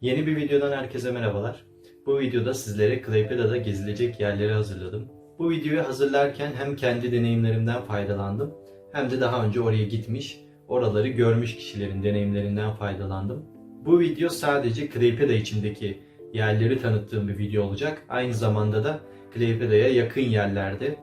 Yeni bir videodan herkese merhabalar. Bu videoda sizlere Klaipėda'da gezilecek yerleri hazırladım. Bu videoyu hazırlarken hem kendi deneyimlerimden faydalandım hem de daha önce oraya gitmiş, oraları görmüş kişilerin deneyimlerinden faydalandım. Bu video sadece Klaipėda içindeki yerleri tanıttığım bir video olacak. Aynı zamanda da Klaipėda'ya yakın yerlerde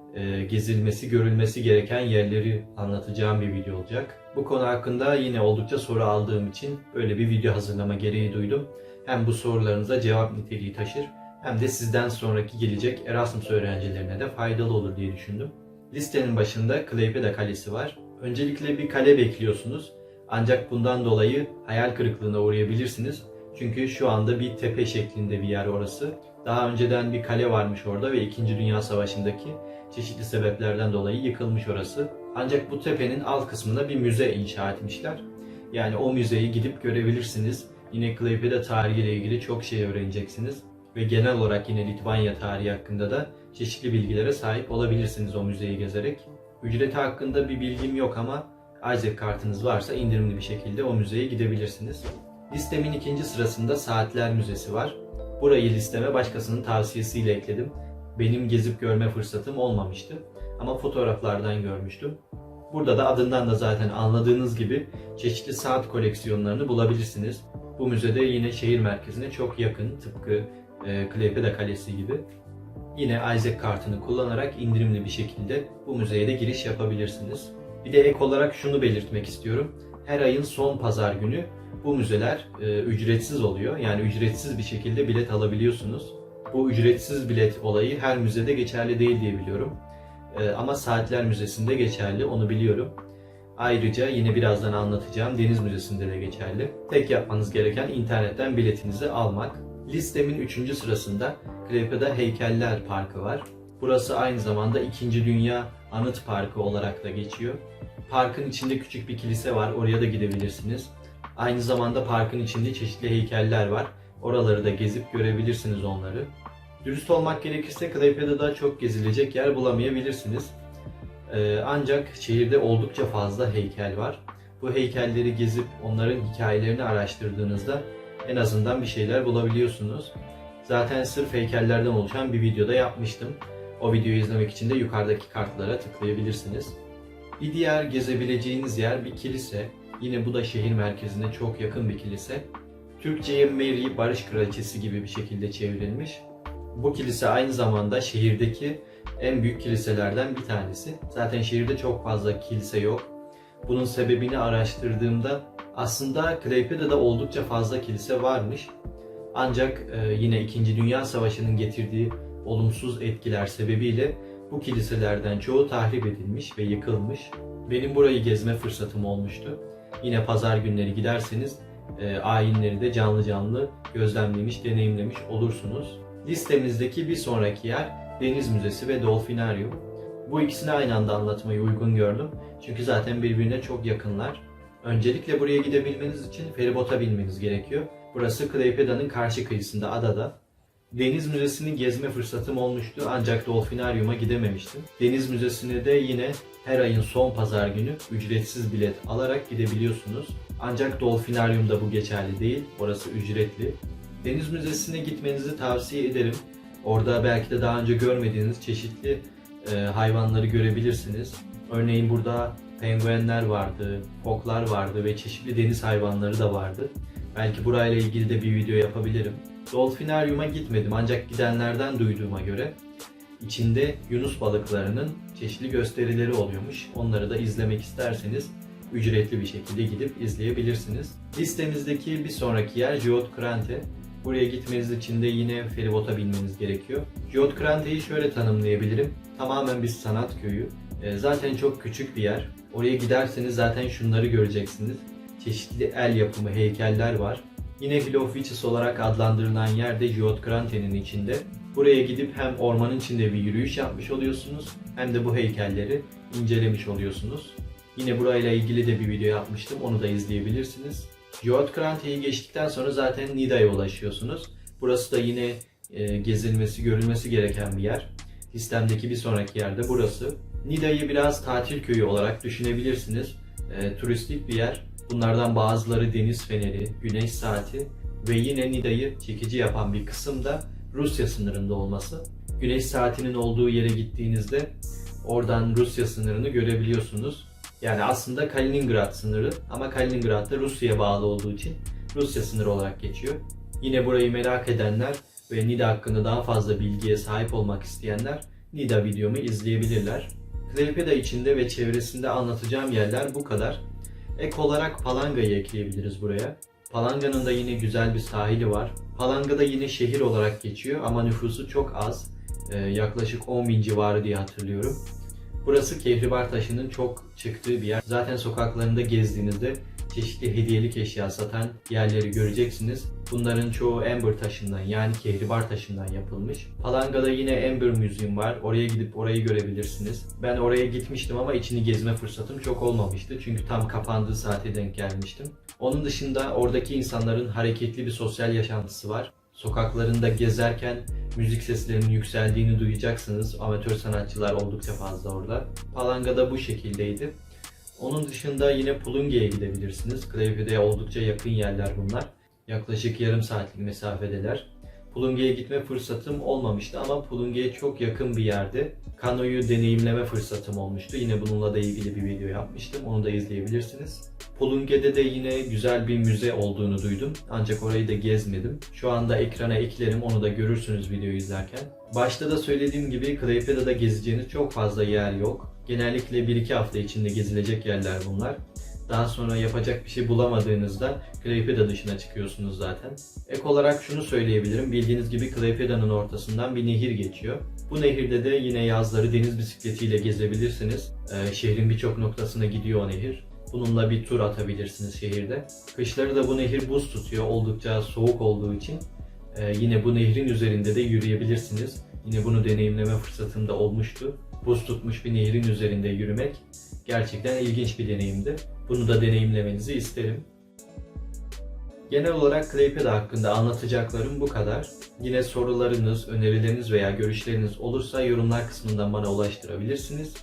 gezilmesi, görülmesi gereken yerleri anlatacağım bir video olacak. Bu konu hakkında yine oldukça soru aldığım için böyle bir video hazırlama gereği duydum. Hem bu sorularınıza cevap niteliği taşır hem de sizden sonraki gelecek Erasmus öğrencilerine de faydalı olur diye düşündüm. Listenin başında Klaipėda Kalesi var. Öncelikle bir kale bekliyorsunuz. Ancak bundan dolayı hayal kırıklığına uğrayabilirsiniz. Çünkü şu anda bir tepe şeklinde bir yer orası. Daha önceden bir kale varmış orada ve 2. Dünya Savaşı'ndaki çeşitli sebeplerden dolayı yıkılmış orası. Ancak bu tepenin alt kısmına bir müze inşa etmişler. Yani o müzeyi gidip görebilirsiniz. Yine Klaipėda tarihiyle ilgili çok şey öğreneceksiniz. Ve genel olarak yine Litvanya tarihi hakkında da çeşitli bilgilere sahip olabilirsiniz o müzeyi gezerek. Ücreti hakkında bir bilgim yok ama Isaac kartınız varsa indirimli bir şekilde o müzeye gidebilirsiniz. Listemin ikinci sırasında Saatler Müzesi var. Burayı listeme başkasının tavsiyesiyle ekledim. Benim gezip görme fırsatım olmamıştı ama fotoğraflardan görmüştüm. Burada da adından da zaten anladığınız gibi çeşitli saat koleksiyonlarını bulabilirsiniz. Bu müzede yine şehir merkezine çok yakın, tıpkı Klaipėda Kalesi gibi. Yine Isaac kartını kullanarak indirimli bir şekilde bu müzeye de giriş yapabilirsiniz. Bir de ek olarak şunu belirtmek istiyorum. Her ayın son pazar günü bu müzeler ücretsiz oluyor. Yani ücretsiz bir şekilde bilet alabiliyorsunuz. Bu ücretsiz bilet olayı her müzede geçerli değil diye biliyorum. Ama Saatler Müzesi'nde geçerli, onu biliyorum. Ayrıca yine birazdan anlatacağım Deniz Müzesi'nde de geçerli. Tek yapmanız gereken internetten biletinizi almak. Listemin 3. sırasında Klaipėda Heykeller Parkı var. Burası aynı zamanda 2. Dünya Anıt Parkı olarak da geçiyor. Parkın içinde küçük bir kilise var, oraya da gidebilirsiniz. Aynı zamanda parkın içinde çeşitli heykeller var. Oraları da gezip görebilirsiniz onları. Dürüst olmak gerekirse Klaipėda'da çok gezilecek yer bulamayabilirsiniz. Ancak şehirde oldukça fazla heykel var. Bu heykelleri gezip onların hikayelerini araştırdığınızda en azından bir şeyler bulabiliyorsunuz. Zaten sırf heykellerden oluşan bir videoda yapmıştım. O videoyu izlemek için de yukarıdaki kartlara tıklayabilirsiniz. Bir diğer gezebileceğiniz yer bir kilise. Yine bu da şehir merkezine çok yakın bir kilise. Türkçe'ye Mary Barış Kraliçesi gibi bir şekilde çevrilmiş. Bu kilise aynı zamanda şehirdeki en büyük kiliselerden bir tanesi. Zaten şehirde çok fazla kilise yok. Bunun sebebini araştırdığımda aslında Klaipėda'da oldukça fazla kilise varmış. Ancak yine 2. Dünya Savaşı'nın getirdiği olumsuz etkiler sebebiyle bu kiliselerden çoğu tahrip edilmiş ve yıkılmış. Benim burayı gezme fırsatım olmuştu. Yine pazar günleri giderseniz ayinleri de canlı canlı gözlemlemiş, deneyimlemiş olursunuz. Listemizdeki bir sonraki yer Deniz Müzesi ve Dolfinaryum. Bu ikisini aynı anda anlatmayı uygun gördüm. Çünkü zaten birbirine çok yakınlar. Öncelikle buraya gidebilmeniz için feribota binmeniz gerekiyor. Burası Klaipėda'nın karşı kıyısında, adada. Deniz Müzesi'ni gezme fırsatım olmuştu ancak Dolfinaryum'a gidememiştim. Deniz Müzesi'ne de yine her ayın son pazar günü ücretsiz bilet alarak gidebiliyorsunuz. Ancak Dolfinaryum'da bu geçerli değil, orası ücretli. Deniz Müzesi'ne gitmenizi tavsiye ederim. Orada belki de daha önce görmediğiniz çeşitli hayvanları görebilirsiniz. Örneğin burada penguenler vardı, foklar vardı ve çeşitli deniz hayvanları da vardı. Belki burayla ilgili de bir video yapabilirim. Dolfinaryum'a gitmedim ancak gidenlerden duyduğuma göre içinde yunus balıklarının çeşitli gösterileri oluyormuş. Onları da izlemek isterseniz ücretli bir şekilde gidip izleyebilirsiniz. Listemizdeki bir sonraki yer Gjotkrante. Buraya gitmeniz için de yine feribota binmeniz gerekiyor. Gjotkrante'yi şöyle tanımlayabilirim. Tamamen bir sanat köyü. Zaten çok küçük bir yer. Oraya giderseniz zaten şunları göreceksiniz. Çeşitli el yapımı heykeller var. Yine Hlofviçis olarak adlandırılan yer de Gjotkrante'nin içinde. Buraya gidip hem ormanın içinde bir yürüyüş yapmış oluyorsunuz hem de bu heykelleri incelemiş oluyorsunuz. Yine burayla ilgili de bir video yapmıştım. Onu da izleyebilirsiniz. Gjotkrante'yi geçtikten sonra zaten Nida'ya ulaşıyorsunuz. Burası da yine gezilmesi, görülmesi gereken bir yer. Listemdeki bir sonraki yerde burası. Nida'yı biraz tatil köyü olarak düşünebilirsiniz. Turistik bir yer. Bunlardan bazıları deniz feneri, güneş saati ve yine Nida'yı çekici yapan bir kısım da Rusya sınırında olması. Güneş saatinin olduğu yere gittiğinizde oradan Rusya sınırını görebiliyorsunuz. Yani aslında Kaliningrad sınırı ama Kaliningrad da Rusya'ya bağlı olduğu için Rusya sınırı olarak geçiyor. Yine burayı merak edenler ve Nida hakkında daha fazla bilgiye sahip olmak isteyenler Nida videomu izleyebilirler. Klaipėda içinde ve çevresinde anlatacağım yerler bu kadar. Ek olarak Palanga'yı ekleyebiliriz buraya. Palanga'nın da yine güzel bir sahili var. Palanga da yine şehir olarak geçiyor ama nüfusu çok az. Yaklaşık 10.000 civarı diye hatırlıyorum. Burası Kehribar taşının çok çıktığı bir yer. Zaten sokaklarında gezdiğinizde çeşitli hediyelik eşya satan yerleri göreceksiniz. Bunların çoğu Amber taşından yani Kehribar taşından yapılmış. Palanga'da yine Amber Museum var. Oraya gidip orayı görebilirsiniz. Ben oraya gitmiştim ama içini gezme fırsatım çok olmamıştı. Çünkü tam kapandığı saate denk gelmiştim. Onun dışında oradaki insanların hareketli bir sosyal yaşantısı var. Sokaklarında gezerken müzik seslerinin yükseldiğini duyacaksınız. Amatör sanatçılar oldukça fazla orada. Palanga'da bu şekildeydi. Onun dışında yine Pulunge'ye gidebilirsiniz. Klaipėda'ya oldukça yakın yerler bunlar. Yaklaşık yarım saatlik mesafedeler. Pulunge'ye gitme fırsatım olmamıştı ama Pulunge'ye çok yakın bir yerde kanoyu deneyimleme fırsatım olmuştu. Yine bununla da ilgili bir video yapmıştım. Onu da izleyebilirsiniz. Pulunge'de de yine güzel bir müze olduğunu duydum. Ancak orayı da gezmedim. Şu anda ekrana eklerim, onu da görürsünüz videoyu izlerken. Başta da söylediğim gibi Klaipėda'da gezeceğiniz çok fazla yer yok. Genellikle 1-2 hafta içinde gezilecek yerler bunlar. Daha sonra yapacak bir şey bulamadığınızda Klaipėda dışına çıkıyorsunuz zaten. Ek olarak şunu söyleyebilirim. Bildiğiniz gibi Klaipėda'nın ortasından bir nehir geçiyor. Bu nehirde de yine yazları deniz bisikletiyle gezebilirsiniz. Şehrin birçok noktasına gidiyor o nehir. Bununla bir tur atabilirsiniz şehirde. Kışları da bu nehir buz tutuyor. Oldukça soğuk olduğu için yine bu nehrin üzerinde de yürüyebilirsiniz. Yine bunu deneyimleme fırsatım da olmuştu. Buz tutmuş bir nehrin üzerinde yürümek gerçekten ilginç bir deneyimdi. Bunu da deneyimlemenizi isterim. Genel olarak Klaipėda hakkında anlatacaklarım bu kadar. Yine sorularınız, önerileriniz veya görüşleriniz olursa yorumlar kısmından bana ulaştırabilirsiniz.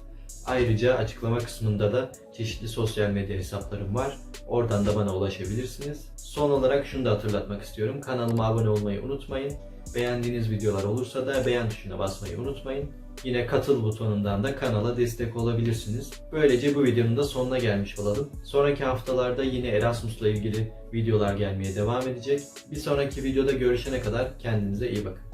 Ayrıca açıklama kısmında da çeşitli sosyal medya hesaplarım var. Oradan da bana ulaşabilirsiniz. Son olarak şunu da hatırlatmak istiyorum. Kanalıma abone olmayı unutmayın. Beğendiğiniz videolar olursa da beğen tuşuna basmayı unutmayın. Yine katıl butonundan da kanala destek olabilirsiniz. Böylece bu videonun da sonuna gelmiş olalım. Sonraki haftalarda yine Erasmus'la ilgili videolar gelmeye devam edecek. Bir sonraki videoda görüşene kadar kendinize iyi bakın.